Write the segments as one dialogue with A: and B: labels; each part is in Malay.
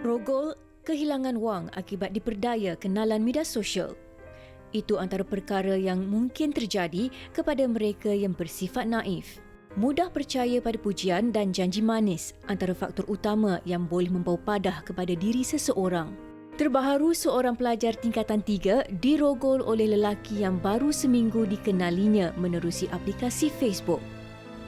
A: Rogol, kehilangan wang akibat diperdaya kenalan media sosial. Itu antara perkara yang mungkin terjadi kepada mereka yang bersifat naif. Mudah percaya pada pujian dan janji manis antara faktor utama yang boleh membawa padah kepada diri seseorang. Terbaharu, seorang pelajar tingkatan 3 dirogol oleh lelaki yang baru seminggu dikenalinya menerusi aplikasi Facebook.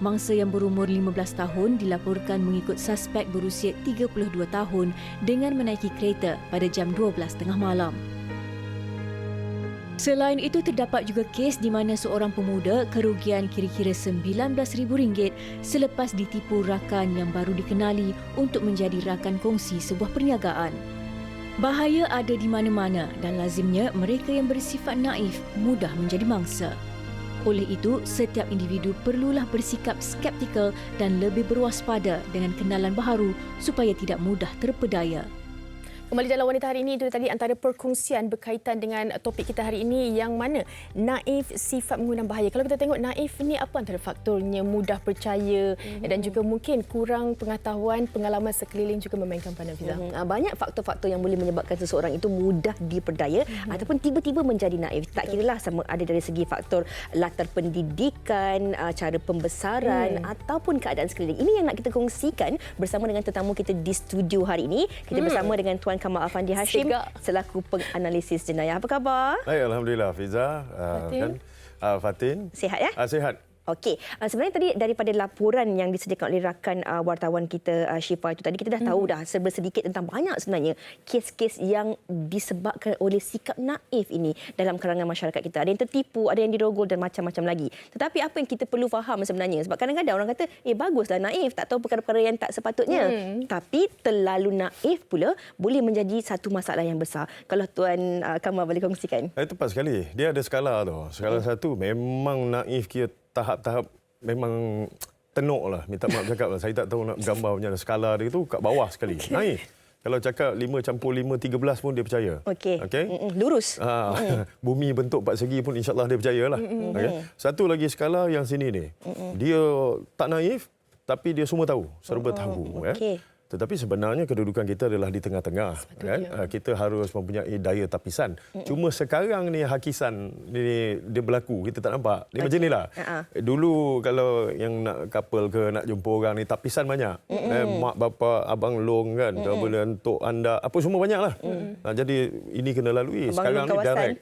A: Mangsa yang berumur 15 tahun dilaporkan mengikut suspek berusia 32 tahun dengan menaiki kereta pada jam 12.30 malam. Selain itu, terdapat juga kes di mana seorang pemuda kerugian kira-kira RM19,000 selepas ditipu rakan yang baru dikenali untuk menjadi rakan kongsi sebuah perniagaan. Bahaya ada di mana-mana dan lazimnya mereka yang bersifat naif mudah menjadi mangsa. Oleh itu, setiap individu perlulah bersikap skeptikal dan lebih berwaspada dengan kenalan baharu supaya tidak mudah terpedaya.
B: Kembali dalam Wanita Hari ini, itu tadi antara perkongsian berkaitan dengan topik kita hari ini yang mana naif sifat mengundang bahaya. Kalau kita tengok naif ni apa antara faktornya? Mudah percaya dan juga mungkin kurang pengetahuan, pengalaman sekeliling juga memainkan peranan, Fiza.
C: Banyak faktor-faktor yang boleh menyebabkan seseorang itu mudah diperdaya ataupun tiba-tiba menjadi naif. Tak kiralah sama ada dari segi faktor latar pendidikan, cara pembesaran ataupun keadaan sekeliling. Ini yang nak kita kongsikan bersama dengan tetamu kita di studio hari ini. Kita bersama dengan Tuan Kamal Afandi Hashim selaku penganalisis jenayah. Apa khabar?
D: Baik, alhamdulillah, Fiza. Fatin.
C: Sihat ya?
D: Sihat.
C: Okey, sebenarnya tadi daripada laporan yang disediakan oleh rakan wartawan kita Syifa itu tadi, kita dah tahu dah serba sedikit tentang banyak sebenarnya kes-kes yang disebabkan oleh sikap naif ini dalam kalangan masyarakat kita. Ada yang tertipu, ada yang dirogol dan macam-macam lagi. Tetapi apa yang kita perlu faham sebenarnya, sebab kadang-kadang orang kata baguslah naif, tak tahu perkara-perkara yang tak sepatutnya. Tapi terlalu naif pula boleh menjadi satu masalah yang besar. Kalau Tuan Kamal boleh kongsikan.
D: Tepat sekali. Dia ada skala tu. Skala satu memang naif kira tahap-tahap memang tenuk lah. Minta maaf cakap lah. Saya tak tahu nak gambar punya skala dia tu kat bawah sekali. Naif. Kalau cakap 5 campur 5, 13 pun dia percaya.
C: Okey. Lurus.
D: Bumi bentuk 4 segi pun insyaAllah dia percayalah. Satu lagi skala yang sini ni. Dia tak naif tapi dia semua tahu. Serba tahu. Tetapi sebenarnya kedudukan kita adalah di tengah-tengah. Kan? Kita harus mempunyai daya tapisan. Cuma sekarang ni hakisan ni dia berlaku, kita tak nampak. Dia macam inilah. Dulu kalau yang nak couple ke nak jumpa orang ni tapisan banyak. Mak bapa, abang long kan, boleh untuk anda, apa semua banyaklah. Jadi ini kena lalui. Sekarang ni direct.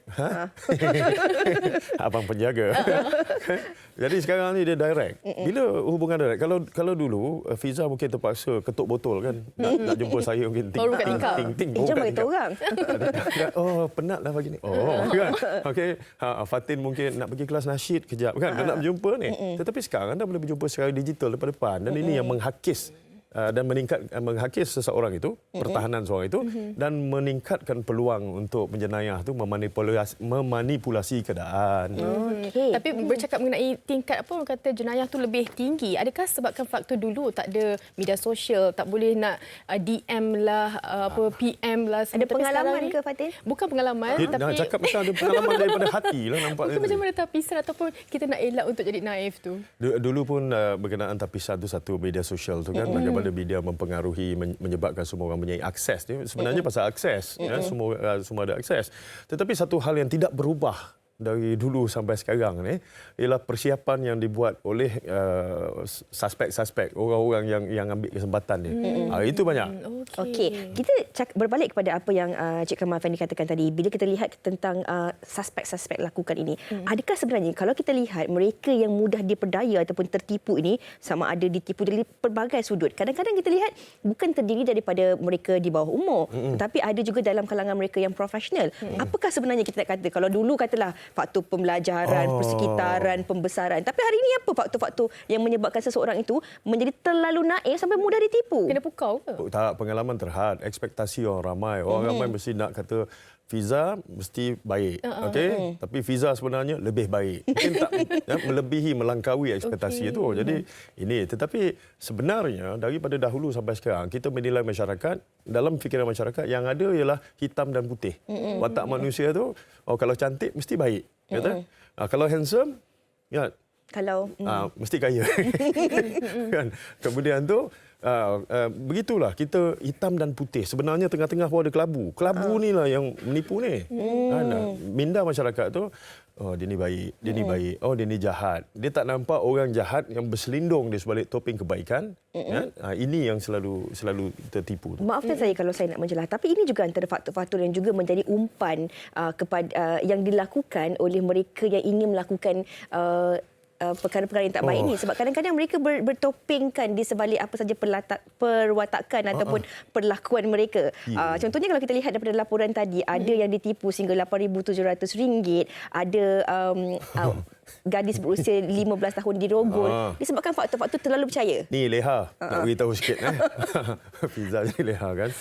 D: Abang penjaga. Jadi sekarang ni dia direct. Bila hubungan direct? Kalau dulu Fiza mungkin terpaksa ketuk botol kan, nak jumpa saya mungkin
B: baru buka tingkap.
C: Jom beritahu orang.
D: Oh, penatlah pagi ni. Oh, kan. Okey. Fatin mungkin nak pergi kelas nasyid kejap kan, nak berjumpa ni. Tetapi sekarang anda boleh berjumpa secara digital depan-depan dan ini yang menghakis dan menghakis seseorang itu, pertahanan seorang itu dan meningkatkan peluang untuk penjenayah itu memanipulasi keadaan.
B: Tapi bercakap mengenai tingkat apa, orang kata jenayah tu lebih tinggi. Adakah sebabkan faktor dulu tak ada media sosial, tak boleh nak DM lah, PM lah.
C: Ada pengalaman ke Fatin?
B: Bukan pengalaman, tapi
D: nak cakap macam ada pengalaman daripada hati lah nampak.
B: Bukan macam mana tapisan ataupun kita nak elak untuk jadi naif tu.
D: Dulu pun berkenaan tapisan tu satu media sosial tu kan, bagaimana media mempengaruhi, menyebabkan semua orang mempunyai akses. Sebenarnya pasal akses, semua ada akses. Tetapi satu hal yang tidak berubah dari dulu sampai sekarang ni ialah persiapan yang dibuat oleh suspek-suspek, orang-orang yang ambil kesempatan ni. Itu banyak.
C: Okey, kita berbalik kepada apa yang Cik Kamal Afandi katakan tadi. Bila kita lihat tentang suspek-suspek lakukan ini, adakah sebenarnya kalau kita lihat mereka yang mudah diperdaya ataupun tertipu ini sama ada ditipu dari pelbagai sudut. Kadang-kadang kita lihat bukan terdiri daripada mereka di bawah umur, tetapi ada juga dalam kalangan mereka yang profesional. Apakah sebenarnya kita nak kata? Kalau dulu katalah faktor pembelajaran, persekitaran, pembesaran. Tapi hari ini apa faktor-faktor yang menyebabkan seseorang itu menjadi terlalu naif sampai mudah ditipu?
B: Kena pukau ke?
D: Tak, pengalaman terhad, ekspektasi orang ramai. Orang ramai mesti nak kata Fiza mesti baik. Okey, tapi Fiza sebenarnya lebih baik. Mungkin tak melebihi, melangkaui ekspektasi itu. Jadi ini, tetapi sebenarnya daripada dahulu sampai sekarang kita menilai masyarakat, dalam fikiran masyarakat yang ada ialah hitam dan putih. Watak manusia tu, kalau cantik mesti baik, kata. Kalau handsome, ya
C: Kalau
D: mesti kaya. Kan? Kemudian tu begitulah kita hitam dan putih. Sebenarnya tengah-tengah pun ada kelabu. Kelabu ni lah yang menipu ni. Minda masyarakat tu, oh dia ni baik, dia ni baik, oh dia ni jahat. Dia tak nampak orang jahat yang berselindung di sebalik topeng kebaikan. Kan? Ini yang selalu tertipu.
C: Maafkan saya kalau saya nak menjelah, tapi ini juga antara faktor-faktor yang juga menjadi umpan kepada yang dilakukan oleh mereka yang ingin melakukan perkara-perkara yang tak baik ini, sebab kadang-kadang mereka bertopengkan di sebalik apa saja perwatakan ataupun perlakuan mereka. Contohnya kalau kita lihat daripada laporan tadi, ada yang ditipu sehingga RM8,700, ada gadis berusia 15 tahun dirogol disebabkan faktor-faktor terlalu percaya.
D: Ni leha, nak beritahu sikit. Fiza ni leha kan.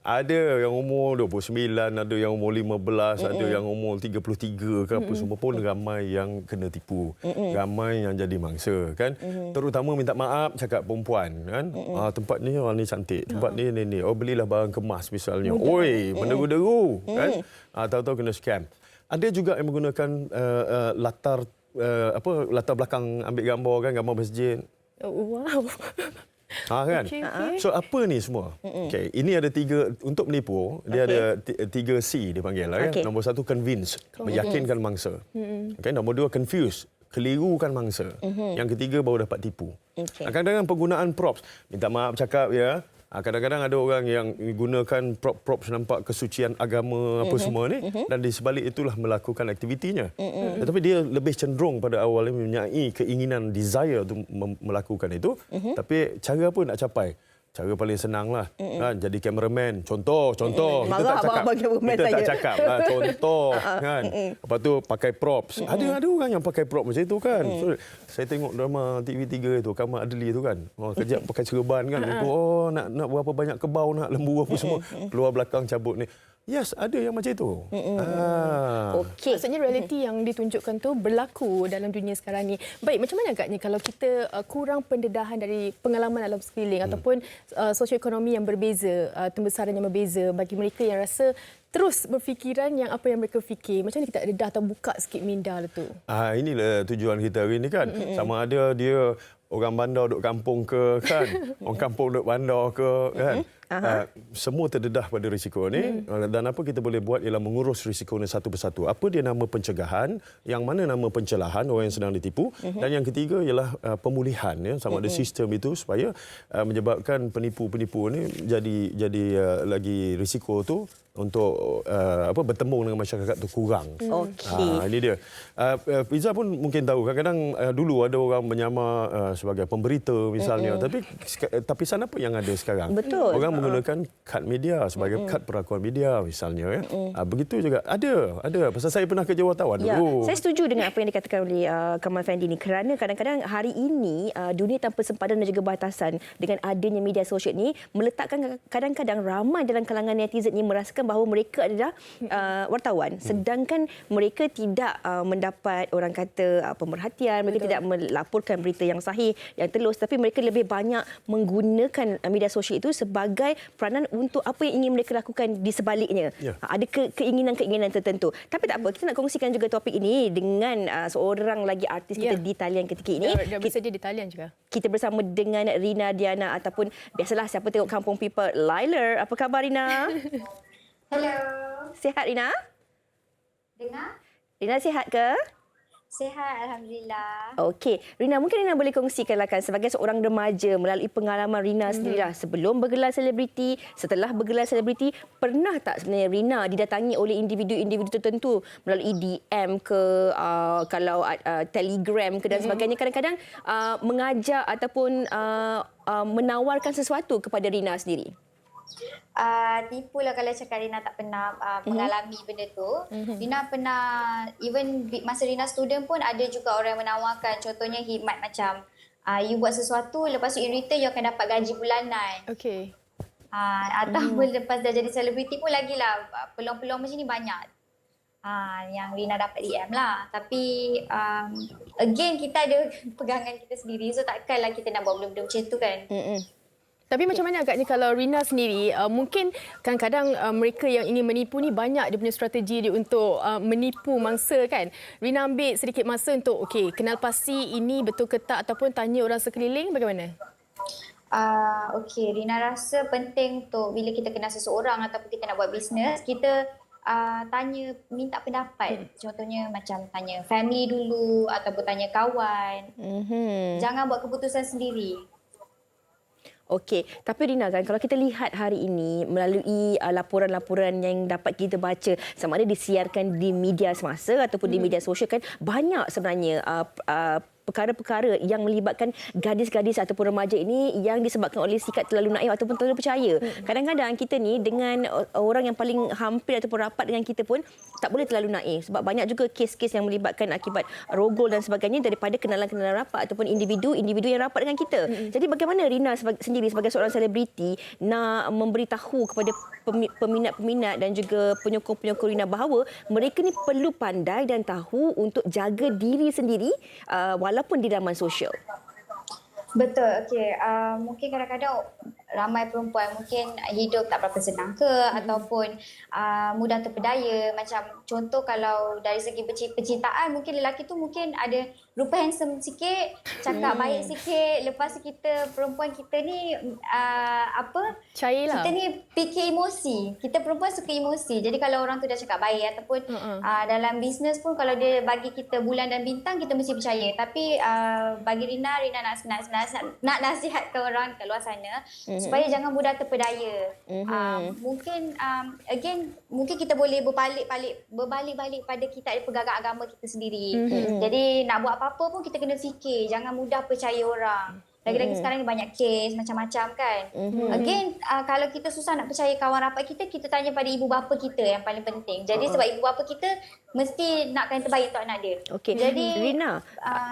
D: Ada yang umur 29, ada yang umur 15, ada yang umur 33 ke apa, semua pun ramai yang kena tipu. Ramai yang jadi mangsa kan. Terutama minta maaf cakap perempuan kan. Tempat ni orang ni cantik, tempat ni. Oh belilah barang kemas misalnya. Oi, menderu-deru kan. Tahu-tahu kena scam. Ada juga yang menggunakan latar belakang ambil gambar kan, gambar masjid.
B: Wow.
D: Kan? Okay. So apa ni semua? Okay. Ini ada 3 untuk menipu. Dia ada 3 C dipanggil lah. Kan? Nombor 1 convince, meyakinkan mangsa. Okay. Nombor 2 confuse, kelirukan mangsa. Yang ketiga baru dapat tipu. Kadang-kadang penggunaan props. Minta maaf cakap ya. Kadang-kadang ada orang yang gunakan prop-prop nampak kesucian agama apa semua ni, dan di sebalik itulah melakukan aktivitinya. Tetapi dia lebih cenderung pada awalnya mempunyai keinginan, desire untuk melakukan itu. Tapi cara apa nak capai? Cara paling senang lah. Kan? Jadi kameraman. Contoh. Kita tak cakap. Contoh. Kan? Lepas tu pakai props. Ada orang yang pakai prop macam itu kan. So, saya tengok drama TV3 itu, Kamal Adli itu kan. Kejap pakai serban kan. Nak berapa banyak kebau, nak lembu apa semua. Keluar belakang cabut ni. Yes, ada yang macam itu.
B: Okey. Maksudnya realiti yang ditunjukkan tu berlaku dalam dunia sekarang ni. Baik, macam mana agaknya kalau kita kurang pendedahan dari pengalaman alam sekeliling ataupun sosioekonomi yang berbeza, tembesaran yang berbeza bagi mereka yang rasa terus berfikiran yang apa yang mereka fikir. Macam mana kita dedah atau buka sikit minda lah tu?
D: Inilah tujuan kita hari ini kan. Sama ada dia orang bandar duduk kampung ke kan, orang kampung duduk bandar ke kan. Semua terdedah pada risiko ni, dan apa kita boleh buat ialah mengurus risiko ni satu persatu. Apa dia nama pencegahan, yang mana nama pencelahan orang yang sedang ditipu, dan yang ketiga ialah pemulihan ya, sama ada sistem itu supaya menyebabkan penipu-penipu ni jadi lagi risiko tu untuk bertemu dengan masyarakat tu kurang. Ini dia. Fiza pun mungkin tahu kadang-kadang dulu ada orang menyamar sebagai pemberita misalnya, tapi sana apa yang ada sekarang?
C: Betul.
D: Orang menggunakan kad media sebagai kad perakuan media misalnya. Begitu juga ada. Pasal saya pernah kerja wartawan dulu.
C: Saya setuju dengan apa yang dikatakan oleh Kamal Fendi ni, kerana kadang-kadang hari ini dunia tanpa sempadan dan juga batasan dengan adanya media sosial ni meletakkan kadang-kadang ramai dalam kalangan netizen ni merasakan bahawa mereka adalah wartawan, sedangkan mereka tidak mendapat orang kata pemerhatian, mereka tidak melaporkan berita yang sahih, yang telus, tapi mereka lebih banyak menggunakan media sosial itu sebagai peranan untuk apa yang ingin mereka lakukan di sebaliknya. Ada keinginan-keinginan tertentu. Tapi tak apa, kita nak kongsikan juga topik ini dengan seorang lagi artis kita di talian ketika ini.
B: Dia bersedia di talian juga.
C: Kita bersama dengan Rina Diana, ataupun biasalah siapa tengok Kampung People, Lailer. Apa khabar Rina?
E: Hello.
C: Sihat Rina?
E: Dengar?
C: Rina sihat ke?
E: Sihat, Alhamdulillah.
C: Okey. Rina, mungkin Rina boleh kongsikanlah kan sebagai seorang remaja melalui pengalaman Rina sendirilah sebelum bergelar selebriti, setelah bergelar selebriti, pernah tak sebenarnya Rina didatangi oleh individu-individu tertentu melalui DM ke, kalau Telegram ke dan sebagainya, kadang-kadang mengajak ataupun menawarkan sesuatu kepada Rina sendiri?
E: Tipulah kalau cakap Rina tak pernah mengalami benda tu. Rina pernah, even masa Rina student pun ada juga orang yang menawarkan, contohnya khidmat macam you buat sesuatu, lepas tu in return you akan dapat gaji bulanan.
B: Okey.
E: Ataupun lepas dah jadi selebriti pun lagilah peluang-peluang macam ni banyak. Yang Rina dapat DM lah. Tapi again kita ada pegangan kita sendiri, so takkanlah kita nak buat benda-benda macam tu kan.
B: Tapi macam mana agaknya kalau Rina sendiri, mungkin kadang-kadang mereka yang ingin menipu ni banyak dia punya strategi dia untuk menipu mangsa kan. Rina ambil sedikit masa untuk kenal pasti ini betul ke tak ataupun tanya orang sekeliling, bagaimana?
E: Okey, Rina rasa penting untuk bila kita kenal seseorang ataupun kita nak buat bisnes, kita tanya, minta pendapat. Contohnya macam tanya family dulu ataupun tanya kawan. Jangan buat keputusan sendiri.
C: Okey, tapi Rina kan kalau kita lihat hari ini melalui laporan-laporan yang dapat kita baca sama ada disiarkan di media semasa ataupun di media sosial kan banyak sebenarnya perkara-perkara yang melibatkan gadis-gadis ataupun remaja ini yang disebabkan oleh sikap terlalu naif ataupun terlalu percaya. Kadang-kadang kita ni dengan orang yang paling hampir ataupun rapat dengan kita pun tak boleh terlalu naif sebab banyak juga kes-kes yang melibatkan akibat rogol dan sebagainya daripada kenalan-kenalan rapat ataupun individu-individu yang rapat dengan kita. Jadi bagaimana Rina sendiri sebagai seorang selebriti nak memberitahu kepada peminat-peminat dan juga penyokong-penyokong Rina bahawa mereka ni perlu pandai dan tahu untuk jaga diri sendiri walaupun di laman sosial.
E: Betul, okey. Mungkin kadang-kadang ramai perempuan mungkin hidup tak berapa senang ke ataupun mudah terpedaya. Macam contoh kalau dari segi percintaan, mungkin lelaki tu mungkin ada rupa handsome sikit, cakap baik sikit. Lepas tu kita, perempuan kita ni
B: Cairlah.
E: kita ni fikir emosi. Kita perempuan suka emosi. Jadi kalau orang tu dah cakap baik ataupun dalam bisnes pun kalau dia bagi kita bulan dan bintang, kita mesti percaya. Tapi bagi Rina nak nasihat ke orang kat luar sana supaya jangan mudah terpedaya. Mungkin mungkin kita boleh berbalik-balik pada kita ada pegangan agama kita sendiri. Jadi nak buat apa-apa pun kita kena fikir, jangan mudah percaya orang. Lagi-lagi sekarang ni banyak kes macam-macam kan. Kalau kita susah nak percaya kawan rapat kita, kita tanya pada ibu bapa kita yang paling penting. Jadi sebab ibu bapa kita mesti nakkan yang terbaik untuk anak dia. Jadi
C: Rina,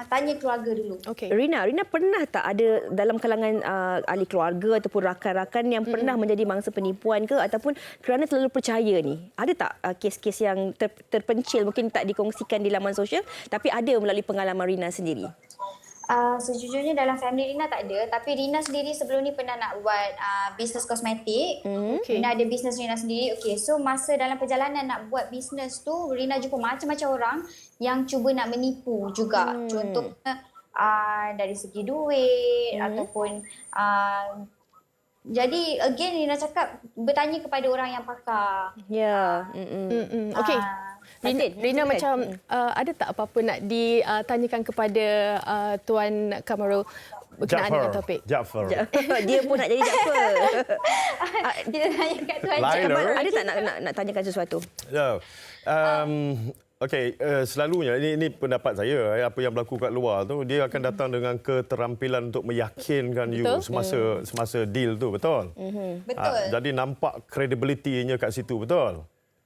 E: tanya keluarga dulu.
C: Rina pernah tak ada dalam kalangan ahli keluarga ataupun rakan-rakan yang pernah menjadi mangsa penipuan ke ataupun kerana terlalu percaya ni? Ada tak kes-kes yang terpencil mungkin tak dikongsikan di laman sosial tapi ada melalui pengalaman Rina sendiri?
E: Sejujurnya dalam family Rina tak ada, tapi Rina sendiri sebelum ni pernah nak buat bisnes kosmetik. Rina ada bisnes Rina sendiri. So masa dalam perjalanan nak buat bisnes tu, Rina jumpa macam-macam orang yang cuba nak menipu juga. Contohnya dari segi duit ataupun jadi Rina cakap bertanya kepada orang yang pakar.
B: Okey. Rina macam ada tak apa-apa nak ditanyakan kepada Tuan Kamarul berkenaan dengan topik?
D: Jaafar.
C: Dia pun nak jadi Jaafar.
E: Kita tanya kat Tuan
C: Kamal, ada tak nak tanyakan sesuatu?
D: Okey, selalunya ini pendapat saya, apa yang berlaku kat luar tu dia akan datang dengan keterampilan untuk meyakinkan you semasa deal tu, betul?
E: Betul.
D: Jadi nampak credibility-nya kat situ, betul?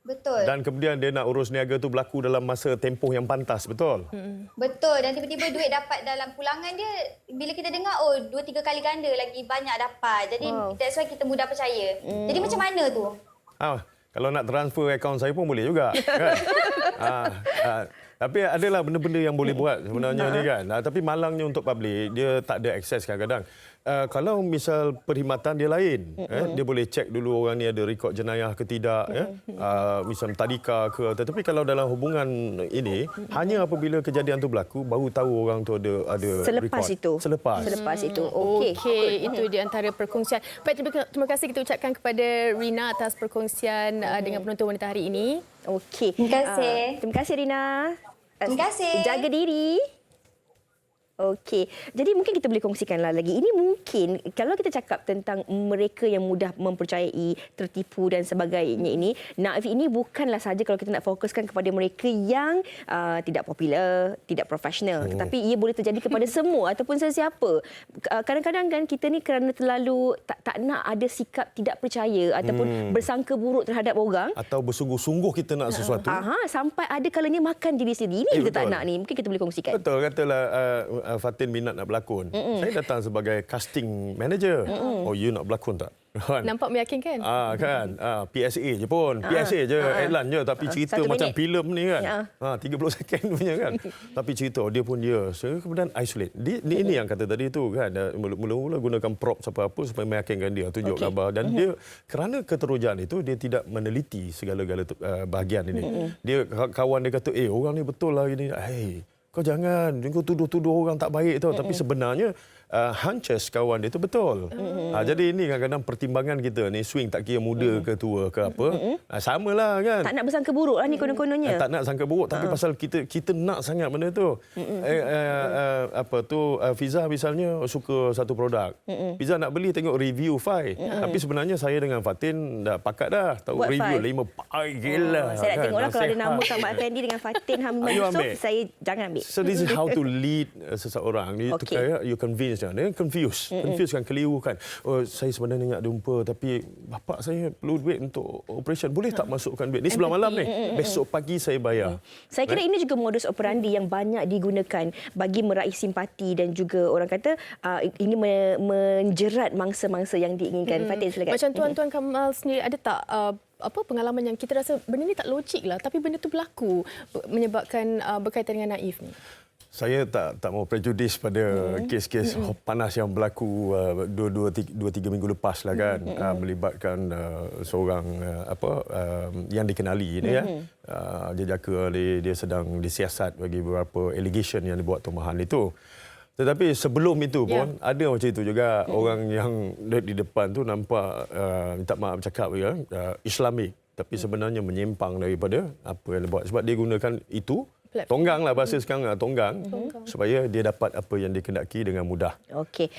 E: Betul.
D: Dan kemudian dia nak urus niaga tu berlaku dalam masa tempoh yang pantas, betul?
E: Betul. Dan tiba-tiba duit dapat dalam pulangan dia, bila kita dengar 2-3 kali ganda lagi banyak dapat. Jadi that's why kita mudah percaya. Jadi macam mana tu?
D: Kalau nak transfer akaun saya pun boleh juga. Kan? Tapi adalah benda-benda yang boleh buat sebenarnya ni kan. Tapi malangnya untuk public, dia tak ada akses kadang-kadang. Kalau misal perkhidmatan dia lain, dia boleh cek dulu orang ni ada rekod jenayah ke tidak, misal tadika ke. Tetapi kalau dalam hubungan ini, hanya apabila kejadian tu berlaku, baru tahu orang tu ada
C: Selepas
D: rekod.
C: itu.
D: Selepas
C: itu.
B: Okey, itu di antara perkongsian. Baik, terima kasih kita ucapkan kepada Rina atas perkongsian dengan penonton wanita hari ini.
C: Okey.
E: Terima kasih.
C: Terima kasih Rina.
E: Terima kasih.
C: Jaga diri. Okey. Jadi mungkin kita boleh kongsikanlah lagi. Ini mungkin kalau kita cakap tentang mereka yang mudah mempercayai, tertipu dan sebagainya ini, naif ini bukanlah saja kalau kita nak fokuskan kepada mereka yang tidak popular, tidak profesional. Tetapi ia boleh terjadi kepada semua ataupun sesiapa. Kadang-kadang kan kita ni kerana terlalu tak nak ada sikap tidak percaya ataupun bersangka buruk terhadap orang.
D: Atau bersungguh-sungguh kita nak sesuatu.
C: Sampai ada kalanya makan diri sendiri. Ini kita tak nak ni. Mungkin kita boleh kongsikan.
D: Betul, katalah Fatin minat nak berlakon. Saya datang sebagai casting manager. Oh, you nak berlakon tak?
B: Nampak meyakinkan.
D: PSA je pun. PSA je, iklan je. Tapi cerita
C: 1
D: macam
C: minit.
D: filem ni kan. 30 second punya kan. Tapi cerita dia pun dia. So, kemudian isolate. Ini yang kata tadi tu kan. Mula-mula gunakan prop apa-apa supaya meyakinkan dia. Tunjuk gambar. Dan dia kerana keterujaan itu, dia tidak meneliti segala-gala bahagian ini. Dia kawan dia kata, orang ni betul lah ini. Hey, kau jangan, kau tuduh-tuduh orang tak baik tau. Tapi sebenarnya hunches kawan dia tu betul. Jadi ini kadang-kadang pertimbangan kita ni swing tak kira muda ke tua ke apa. Samalah kan.
C: Tak nak bersangka buruk lah ni konon-kononnya.
D: Tak nak sangka buruk tapi pasal kita nak sangat benda tu. Fiza misalnya suka satu produk. Fiza nak beli tengok review Fai. Tapi sebenarnya saya dengan Fatin dah pakat dah. Tahu
C: Buat
D: review 5 baik gila.
C: Saya nak
D: kan?
C: tengoklah kalau ada nama Mak Effendi dengan Fatin Hamimah
D: You
C: Yusof,
D: ambil.
C: saya jangan ambil.
D: So this is how to lead seseorang. You convince dia confused. Confused kan, keliru kan. Oh, saya sebenarnya nak jumpa tapi bapak saya perlu duit untuk operation. Boleh tak masukkan duit? Ni sebelah malam ni. Besok pagi saya bayar.
C: Saya kira ini juga modus operandi yang banyak digunakan bagi meraih simpati dan juga orang kata ini menjerat mangsa-mangsa yang diinginkan. Fatin, silakan.
B: Macam Tuan-Tuan Kamal sendiri ada tak pengalaman yang kita rasa benda ni tak logik lah tapi benda tu berlaku menyebabkan berkaitan dengan Naif ni?
D: Saya tak mau prejudis pada kes-kes panas yang berlaku 2-3 minggu lepas lah kan, melibatkan seorang yang dikenali ini ya. Jejaka dia sedang disiasat bagi beberapa allegation yang dibuat tumahan itu. Tetapi sebelum itu pun ada macam itu juga orang yang di depan tu nampak minta maaf cakap ya Islamik tapi sebenarnya menyimpang daripada apa yang dia buat sebab dia gunakan itu tonggang lah bahasa sekarang tonggang supaya dia dapat apa yang dikehendaki dengan mudah.
C: Okey.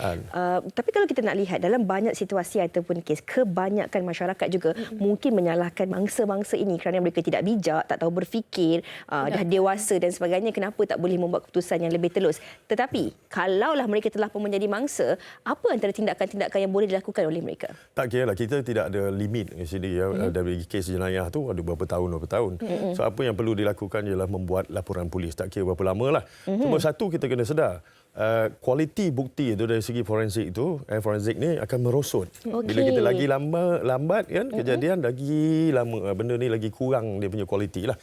C: Tapi kalau kita nak lihat dalam banyak situasi ataupun kes, kebanyakan masyarakat juga mungkin menyalahkan mangsa-mangsa ini kerana mereka tidak bijak, tak tahu berfikir, dah dewasa dan sebagainya, kenapa tak boleh membuat keputusan yang lebih telus. Tetapi kalaulah mereka telah pun menjadi mangsa, apa antara tindakan-tindakan yang boleh dilakukan oleh mereka?
D: Tak kira lah, kita tidak ada limit di sini ya. Dari kes jenayah tu ada berapa tahun. So apa yang perlu dilakukan ialah membuat laporan polis. Tak kira berapa lama lah. Cuma satu kita kena sedar, kualiti bukti itu dari segi forensik itu, forensik ni akan merosot. Bila kita lagi lambat kan kejadian, lagi lama benda ni lagi kurang dia punya kualiti lah.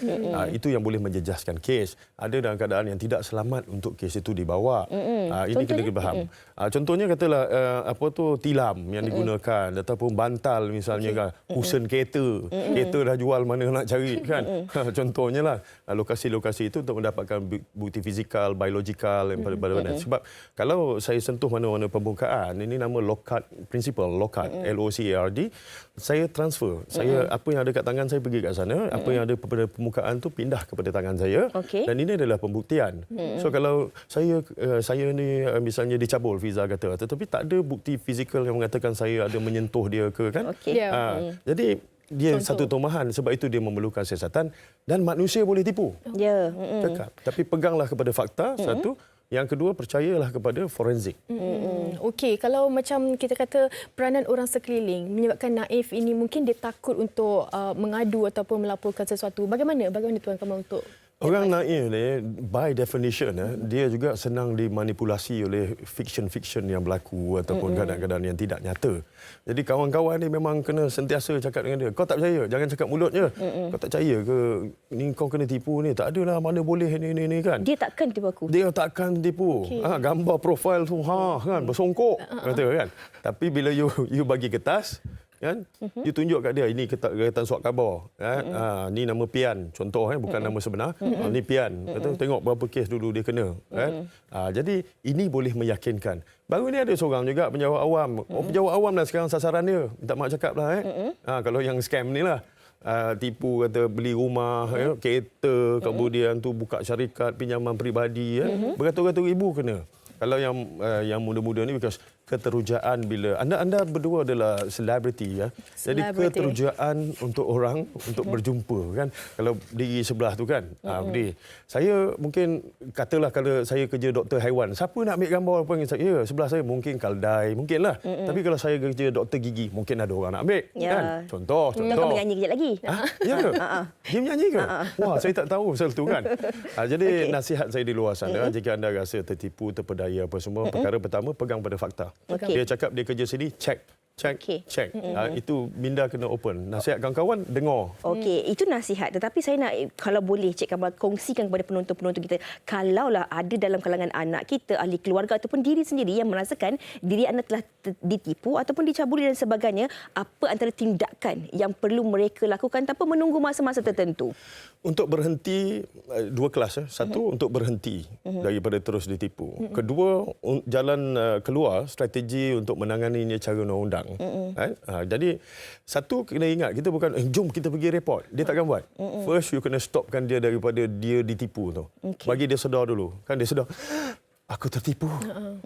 D: Itu yang boleh menjejaskan kes. Ada dalam keadaan yang tidak selamat untuk kes itu dibawa. Ini kena faham. Contohnya katalah tilam yang digunakan ataupun bantal misalnya kan, kusen kereta. Kereta dah jual, mana nak cari kan. Contohnya lah lokasi-lokasi itu untuk mendapatkan bukti fizikal, biologikal dan pada sebab kalau saya sentuh mana-mana pembukaan, ini nama LOCARD principle, LOCARD, LOCARD, saya transfer. Saya apa yang ada kat tangan saya pergi kat sana, apa yang ada pada permukaan tu pindah kepada tangan saya. Dan ini adalah pembuktian. So kalau saya ni misalnya dicabul, Fiza kata, tetapi tak ada bukti fizikal yang mengatakan saya ada menyentuh dia ke kan. Jadi dia satu tumahan, sebab itu dia memerlukan siasatan dan manusia boleh tipu. Cakap. Tapi peganglah kepada fakta, satu. Yang kedua, percayalah kepada forensik.
B: Okey, kalau macam kita kata peranan orang sekeliling menyebabkan Naif ini mungkin dia takut untuk mengadu ataupun melaporkan sesuatu. Bagaimana Tuan Kamal untuk
D: orang naif ni, by definition, dia juga senang dimanipulasi oleh fiction-fiction yang berlaku ataupun kadang-kadang yang tidak nyata. Jadi kawan-kawan ni memang kena sentiasa cakap dengan dia, kau tak percaya, jangan cakap mulut je. Kau tak percaya ke, ni kau kena tipu ni, tak adalah, mana boleh ni kan.
C: Dia takkan tipu aku.
D: Dia takkan tipu. Gambar profil tu, kan, bersongkok, kata kan. Tapi bila you bagi kertas, kan, you tunjuk kat dia ini kertas surat khabar kan, ni nama Pian contoh bukan nama sebenar, ni Pian, kata tengok berapa kes dulu dia kena kan. Jadi ini boleh meyakinkan. Baru ni ada seorang juga penjawat awam, penjawat awam lah sekarang sasaran dia, minta mak cakap lah kalau yang scam ni lah, tipu kata beli rumah, kereta, kemudian tu buka syarikat pinjaman peribadi, beratus-ratus ribu kena. Kalau yang muda-muda ni, because keterujaan bila anda berdua adalah selebriti ya. Jadi keterujaan untuk orang untuk berjumpa kan. Kalau diri sebelah tu kan. Saya mungkin katalah kalau saya kerja doktor haiwan, siapa nak ambil gambar apa dengan saya? Sebelah saya mungkin Kaldai, mungkinlah. Tapi kalau saya kerja doktor gigi, mungkin ada orang nak ambil kan. Contoh.
C: Kita akan menyanyi kejap lagi.
D: Ya ke? Dia menyanyi ke? Wah, saya tak tahu pasal tu kan. Jadi nasihat saya di luar sana, jika anda rasa tertipu, terpedaya apa semua, perkara pertama pegang pada fakta. Dia cakap dia kerja sini, cek check,
C: Okey.
D: check. Itu minda kena open. Nasihat kawan-kawan, dengar.
C: Okey, itu nasihat. Tetapi saya nak, kalau boleh Cik Kamal kongsikan kepada penonton-penonton kita, kalaulah ada dalam kalangan anak kita, ahli keluarga ataupun diri sendiri yang merasakan diri anda telah ditipu ataupun dicabuli dan sebagainya, apa antara tindakan yang perlu mereka lakukan tanpa menunggu masa-masa tertentu?
D: Untuk berhenti, dua kelas. Satu, untuk berhenti daripada terus ditipu. Kedua, jalan keluar, strategi untuk menanganinya cara undang-undang. Jadi, satu kena ingat, kita bukan, jom kita pergi report. Dia takkan buat. First, you kena stopkan dia daripada dia ditipu tu. Bagi dia sedar dulu. Kan dia sedar, aku tertipu.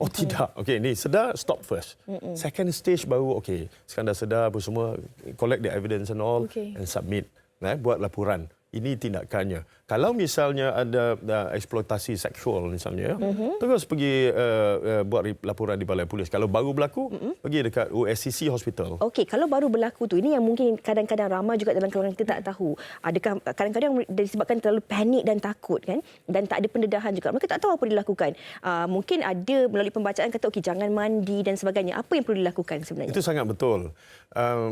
D: Oh tidak. Okey, ni sedar, stop first. Second stage baru, okey, sekarang dah sedar apa semua, collect the evidence and all, and submit. Buat laporan. Ini tindakannya. Kalau misalnya ada eksploitasi seksual misalnya, terus pergi buat laporan di balai polis. Kalau baru berlaku, pergi dekat OSCC Hospital.
C: Okey, kalau baru berlaku tu, ini yang mungkin kadang-kadang ramai juga dalam kalangan kita tak tahu. Adakah kadang-kadang disebabkan terlalu panik dan takut kan, dan tak ada pendedahan juga. Mereka tak tahu apa dilakukan. Mungkin ada melalui pembacaan kata okey jangan mandi dan sebagainya. Apa yang perlu dilakukan sebenarnya?
D: Itu sangat betul.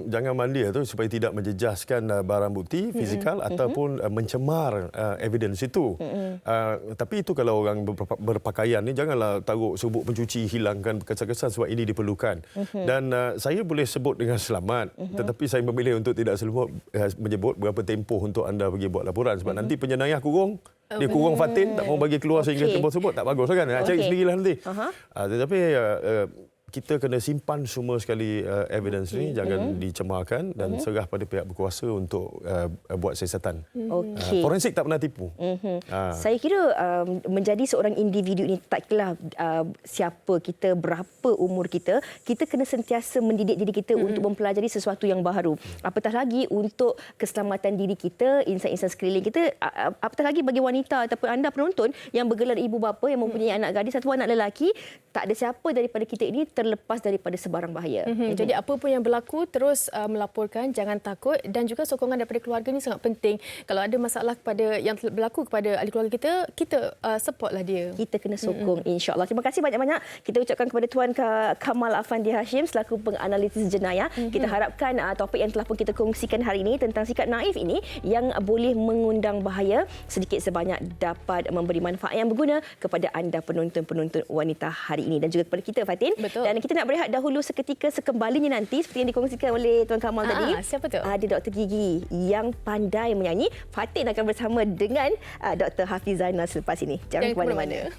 D: Jangan mandi itu supaya tidak menjejaskan barang bukti fizikal ataupun mencemar evidence itu. Tapi itu kalau orang berpakaian ni janganlah taruh serbuk pencuci, hilangkan kesan-kesan sebab ini diperlukan. Dan saya boleh sebut dengan selamat, tetapi saya memilih untuk tidak menyebut berapa tempoh untuk anda pergi buat laporan sebab nanti penjenayah kurung. Dia kurung fatin, tak mau bagi keluar sehingga tempoh tersebut, tak bagus kan? Cari sendirilah nanti. Tetapi kita kena simpan semua sekali evidence ni, jangan dicemarkan dan serah pada pihak berkuasa untuk buat siasatan. Forensik tak pernah tipu.
C: Saya kira menjadi seorang individu ini, tak kira siapa kita, berapa umur kita, kita kena sentiasa mendidik diri kita untuk mempelajari sesuatu yang baru. Apatah lagi untuk keselamatan diri kita, insan-insan sekeliling kita, apatah lagi bagi wanita ataupun anda penonton yang bergelar ibu bapa yang mempunyai anak gadis atau anak lelaki, tak ada siapa daripada kita ini terlepas daripada sebarang bahaya.
B: Jadi apa pun yang berlaku, terus melaporkan, jangan takut, dan juga sokongan daripada keluarga ni sangat penting. Kalau ada masalah yang berlaku kepada ahli keluarga kita supportlah dia.
C: Kita kena sokong, insya-Allah. Terima kasih banyak-banyak kita ucapkan kepada Tuan Kamal Afandi Hashim selaku penganalisis jenayah. Kita harapkan topik yang telah pun kita kongsikan hari ini tentang sikap naif ini yang boleh mengundang bahaya sedikit sebanyak dapat memberi manfaat yang berguna kepada anda penonton-penonton wanita hari ini dan juga kepada kita, Fatin.
B: Betul.
C: Dan kita nak berehat dahulu seketika, sekembalinya nanti seperti yang dikongsikan oleh Tuan Kamal tadi.
B: Siapa tu?
C: Ada Dr. Gigi yang pandai menyanyi. Fatin akan bersama dengan Dr. Hafizana selepas ini. Jangan ke mana-mana.